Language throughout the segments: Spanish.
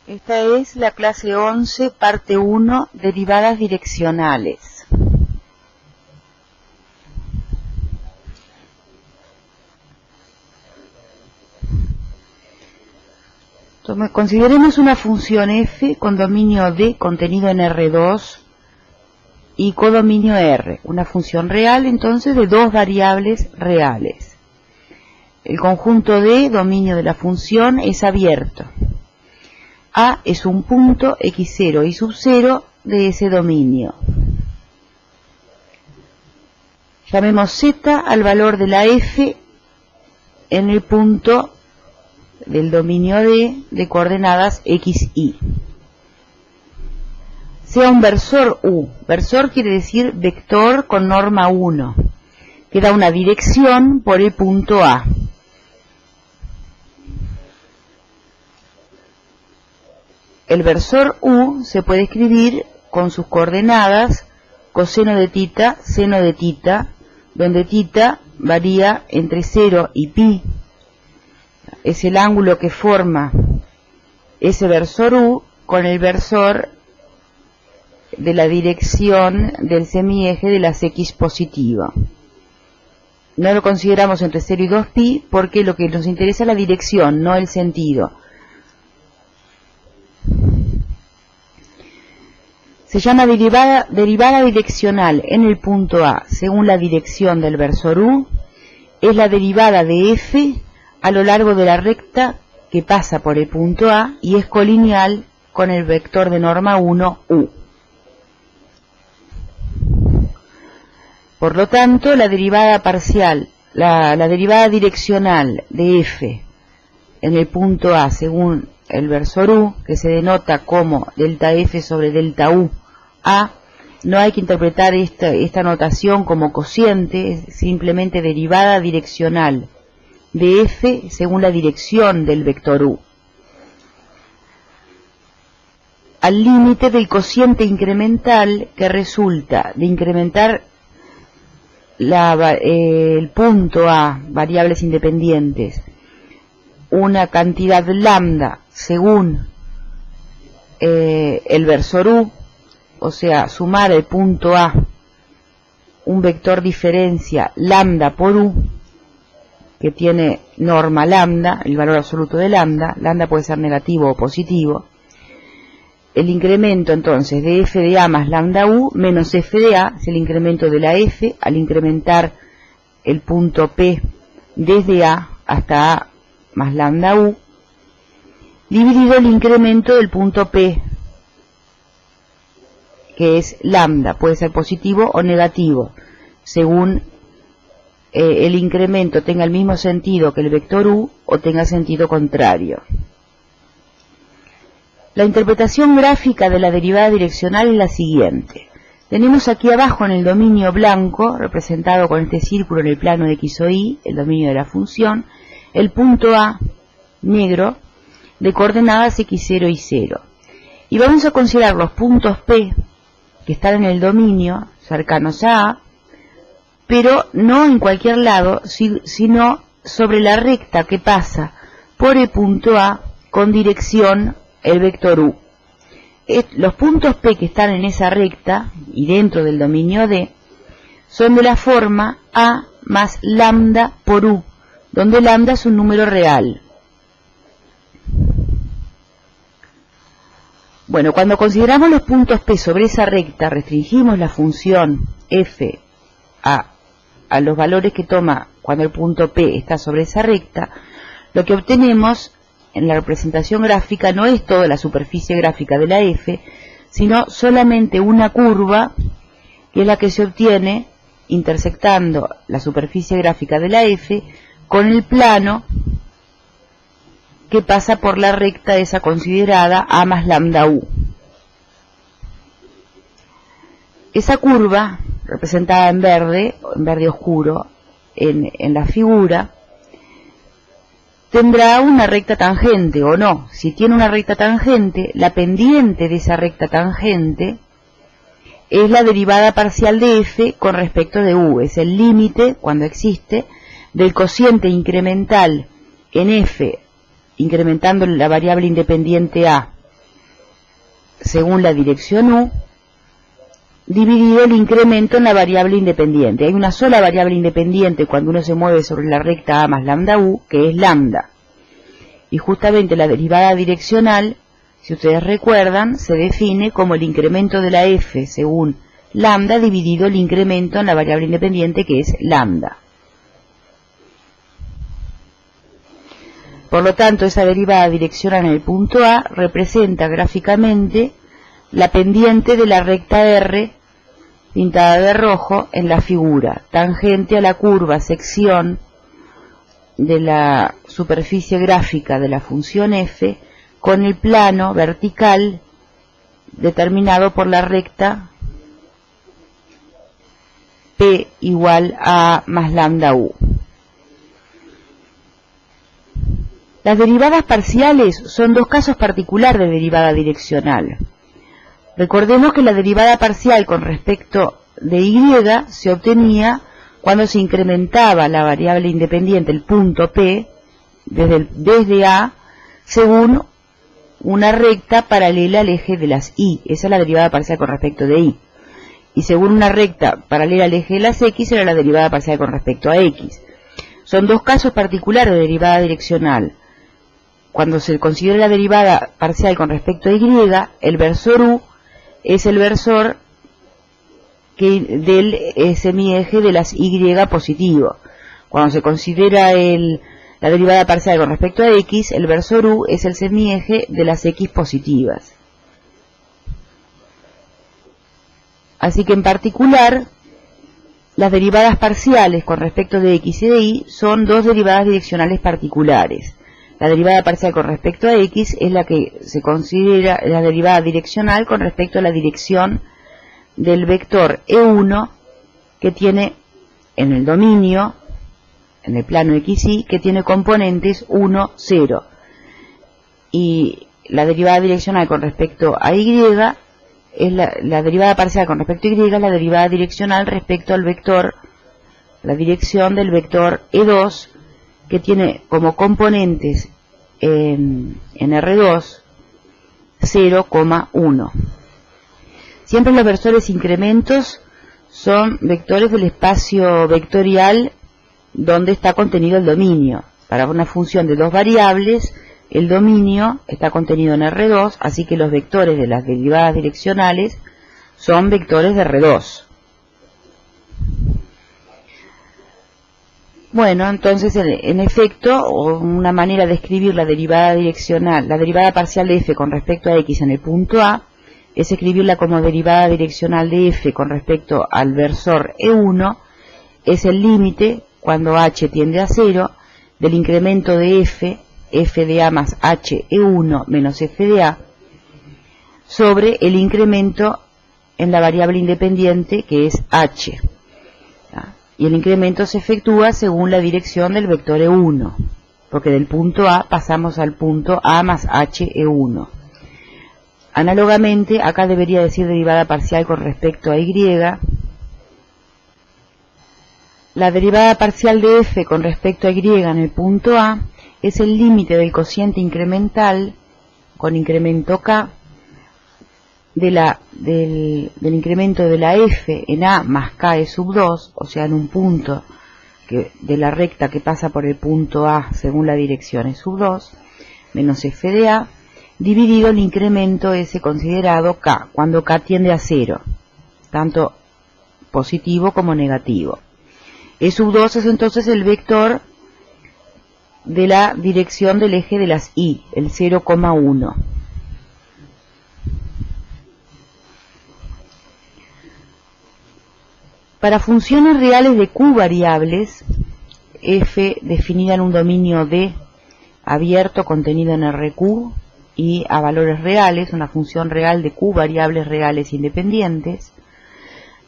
Esta es la clase 11, parte 1, derivadas direccionales. Consideremos una función f con dominio D contenido en R2 y codominio R, una función real entonces de dos variables reales. El conjunto D, dominio de la función, es abierto. A es un punto x0 y sub 0 de ese dominio. Llamemos z al valor de la f en el punto del dominio D de coordenadas x, y. Sea un versor u. Versor quiere decir vector con norma 1, que da una dirección por el punto A. El versor u se puede escribir con sus coordenadas coseno de tita, seno de tita, donde tita varía entre 0 y pi. Es el ángulo que forma ese versor u con el versor de la dirección del semieje de las x positiva. No lo consideramos entre 0 y 2pi porque lo que nos interesa es la dirección, no el sentido. Se llama derivada direccional en el punto A según la dirección del versor u. Es la derivada de f a lo largo de la recta que pasa por el punto A y es colineal con el vector de norma 1 u. Por lo tanto, la derivada parcial, la derivada direccional de f en el punto A según el versor u, que se denota como delta f sobre delta u a, no hay que interpretar esta notación como cociente, es simplemente derivada direccional de f según la dirección del vector u, al límite del cociente incremental que resulta de incrementar el punto A, variables independientes, una cantidad lambda según el versor u, o sea, sumar el punto A un vector diferencia lambda por u, que tiene norma lambda, el valor absoluto de lambda puede ser negativo o positivo. El incremento entonces de f de a más lambda u menos f de a es el incremento de la f al incrementar el punto P desde a hasta a más lambda u, dividido el incremento del punto P, que es lambda, puede ser positivo o negativo, según el incremento tenga el mismo sentido que el vector u o tenga sentido contrario. La interpretación gráfica de la derivada direccional es la siguiente. Tenemos aquí abajo en el dominio blanco, representado con este círculo en el plano de x o y, el dominio de la función, el punto A, negro, de coordenadas x0 y 0. Y vamos a considerar los puntos P, que están en el dominio, cercanos a A, pero no en cualquier lado, sino sobre la recta que pasa por el punto A con dirección el vector u. Los puntos P que están en esa recta y dentro del dominio D son de la forma A más lambda por u, donde lambda es un número real. Bueno, cuando consideramos los puntos P sobre esa recta, restringimos la función f a los valores que toma cuando el punto P está sobre esa recta, lo que obtenemos en la representación gráfica no es toda la superficie gráfica de la f, sino solamente una curva, que es la que se obtiene intersectando la superficie gráfica de la f con el plano que pasa por la recta esa considerada a más lambda u. Esa curva, representada en verde oscuro, en la figura, tendrá una recta tangente o no. Si tiene una recta tangente, la pendiente de esa recta tangente es la derivada parcial de f con respecto de u. Es el límite, cuando existe, del cociente incremental en f, incrementando la variable independiente a según la dirección U, dividido el incremento en la variable independiente. Hay una sola variable independiente cuando uno se mueve sobre la recta A más lambda U, que es lambda. Y justamente la derivada direccional, si ustedes recuerdan, se define como el incremento de la f según lambda dividido el incremento en la variable independiente, que es lambda. Por lo tanto, esa derivada direccional en el punto A representa gráficamente la pendiente de la recta R pintada de rojo en la figura, tangente a la curva sección de la superficie gráfica de la función f con el plano vertical determinado por la recta P igual a más lambda U. Las derivadas parciales son dos casos particulares de derivada direccional. Recordemos que la derivada parcial con respecto de y se obtenía cuando se incrementaba la variable independiente, el punto P, desde A, según una recta paralela al eje de las Y. Esa es la derivada parcial con respecto de Y. Y según una recta paralela al eje de las X, era la derivada parcial con respecto a X. Son dos casos particulares de derivada direccional. Cuando se considera la derivada parcial con respecto a Y, el versor U es el versor del semieje de las Y positivo. Cuando se considera la derivada parcial con respecto a X, el versor U es el semieje de las X positivas. Así que en particular, las derivadas parciales con respecto de X y de Y son dos derivadas direccionales particulares. La derivada parcial con respecto a X es la que se considera la derivada direccional con respecto a la dirección del vector E1 que tiene en el dominio, en el plano XY, que tiene componentes 1, 0. Y la derivada direccional con respecto a Y es la derivada parcial con respecto a Y, es la derivada direccional respecto al vector, la dirección del vector E2, que tiene como componentes en R2 0,1. Siempre los versores incrementos son vectores del espacio vectorial donde está contenido el dominio. Para una función de dos variables, el dominio está contenido en R2, así que los vectores de las derivadas direccionales son vectores de R2. Bueno, entonces, en efecto, una manera de escribir la derivada direccional, la derivada parcial de f con respecto a x en el punto A, es escribirla como derivada direccional de f con respecto al versor E1, es el límite, cuando h tiende a 0, del incremento de f de A más h E1 menos f de A, sobre el incremento en la variable independiente que es h. Y el incremento se efectúa según la dirección del vector E1, porque del punto A pasamos al punto A más h E1. Análogamente, acá debería decir derivada parcial con respecto a Y. La derivada parcial de f con respecto a Y en el punto A es el límite del cociente incremental con incremento k del incremento de la f en A más k e sub 2, o sea, en un punto de la recta que pasa por el punto A según la dirección e sub 2, menos f de A, dividido el incremento ese considerado k, cuando k tiende a 0, tanto positivo como negativo. E sub 2 es entonces el vector de la dirección del eje de las Y, el 0,1. Para funciones reales de q variables, f definida en un dominio D abierto contenido en RQ y a valores reales, una función real de q variables reales independientes,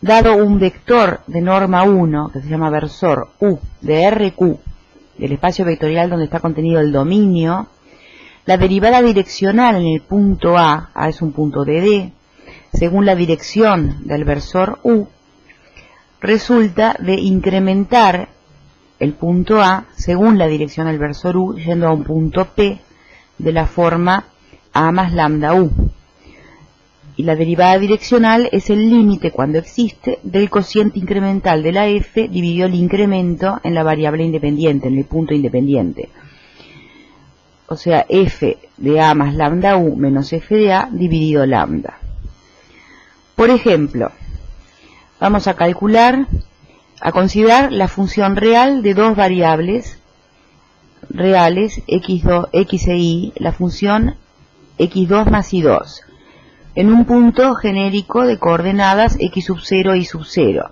dado un vector de norma 1 que se llama versor U de RQ, del espacio vectorial donde está contenido el dominio, la derivada direccional en el punto A es un punto de D, según la dirección del versor U, resulta de incrementar el punto A según la dirección del versor U yendo a un punto P de la forma A más lambda U. Y la derivada direccional es el límite, cuando existe, del cociente incremental de la f dividido el incremento en la variable independiente, en el punto independiente. O sea, f de a más lambda u menos f de a dividido lambda. Por ejemplo, vamos a considerar la función real de dos variables reales, x e y, la función x2 más y2, en un punto genérico de coordenadas x sub 0 y sub 0.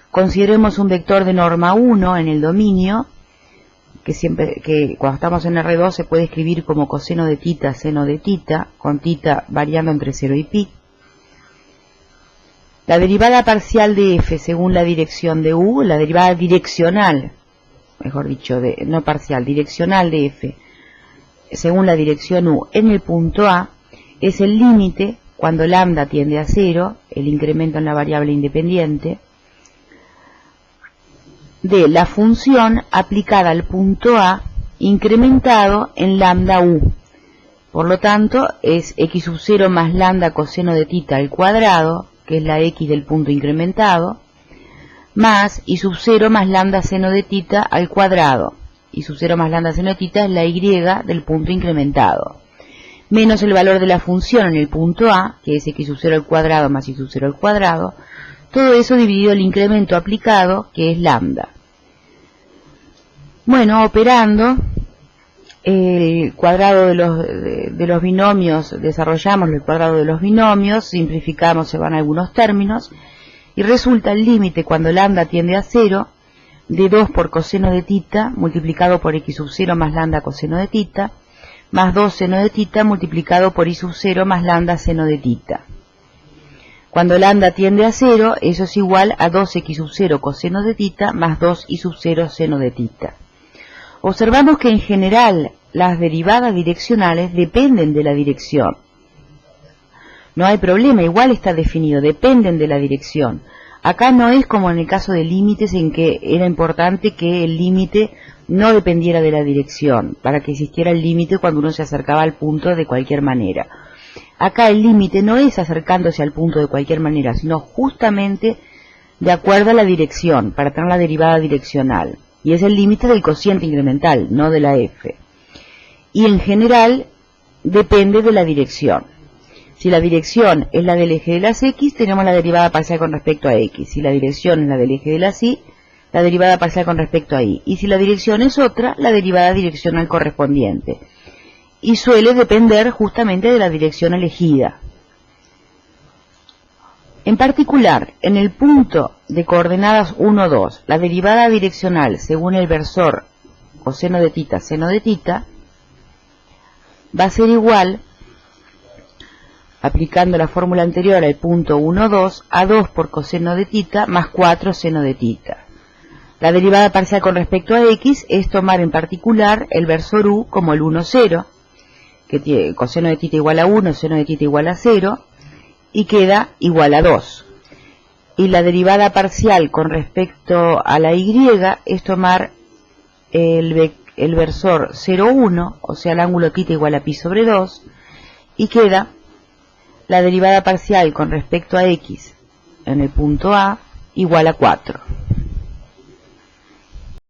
Consideremos un vector de norma 1 en el dominio, que cuando estamos en R2 se puede escribir como coseno de tita, seno de tita, con tita variando entre 0 y pi. La derivada parcial de f según la dirección de u, la derivada direccional, mejor dicho, no parcial, direccional de f según la dirección u en el punto A, es el límite cuando lambda tiende a 0, el incremento en la variable independiente, de la función aplicada al punto A incrementado en lambda u. Por lo tanto, es x sub 0 más lambda coseno de tita al cuadrado, que es la x del punto incrementado, más y sub 0 más lambda seno de tita al cuadrado. Y sub 0 más lambda seno de tita es la y del punto incrementado, menos el valor de la función en el punto A, que es x sub 0 al cuadrado más y sub 0 al cuadrado, todo eso dividido el incremento aplicado, que es lambda. Bueno, operando el cuadrado de los binomios, desarrollamos el cuadrado de los binomios, simplificamos, se van algunos términos, y resulta el límite cuando lambda tiende a 0, de 2 por coseno de tita multiplicado por x sub 0 más lambda coseno de tita, más 2 seno de tita multiplicado por y sub 0 más lambda seno de tita. Cuando lambda tiende a 0, eso es igual a 2x sub 0 coseno de tita más 2 y sub 0 seno de tita. Observamos que en general las derivadas direccionales dependen de la dirección. No hay problema, igual está definido, dependen de la dirección. Acá no es como en el caso de límites, en que era importante que el límite no dependiera de la dirección, para que existiera el límite cuando uno se acercaba al punto de cualquier manera. Acá el límite no es acercándose al punto de cualquier manera, sino justamente de acuerdo a la dirección, para tener la derivada direccional. Y es el límite del cociente incremental, no de la f. Y en general depende de la dirección. Si la dirección es la del eje de las x, tenemos la derivada parcial con respecto a x. Si la dirección es la del eje de las y, la derivada parcial con respecto a y. Y si la dirección es otra, la derivada direccional correspondiente. Y suele depender justamente de la dirección elegida. En particular, en el punto de coordenadas 1, 2, la derivada direccional según el versor coseno de tita, seno de tita, va a ser igual, aplicando la fórmula anterior al punto 1, 2, a 2 por coseno de tita más 4 seno de tita. La derivada parcial con respecto a x es tomar en particular el versor u como el 1, 0, que tiene coseno de tita igual a 1, seno de tita igual a 0, y queda igual a 2. Y la derivada parcial con respecto a la y es tomar el versor 0, 1, o sea el ángulo tita igual a pi sobre 2, y queda la derivada parcial con respecto a x en el punto A igual a 4.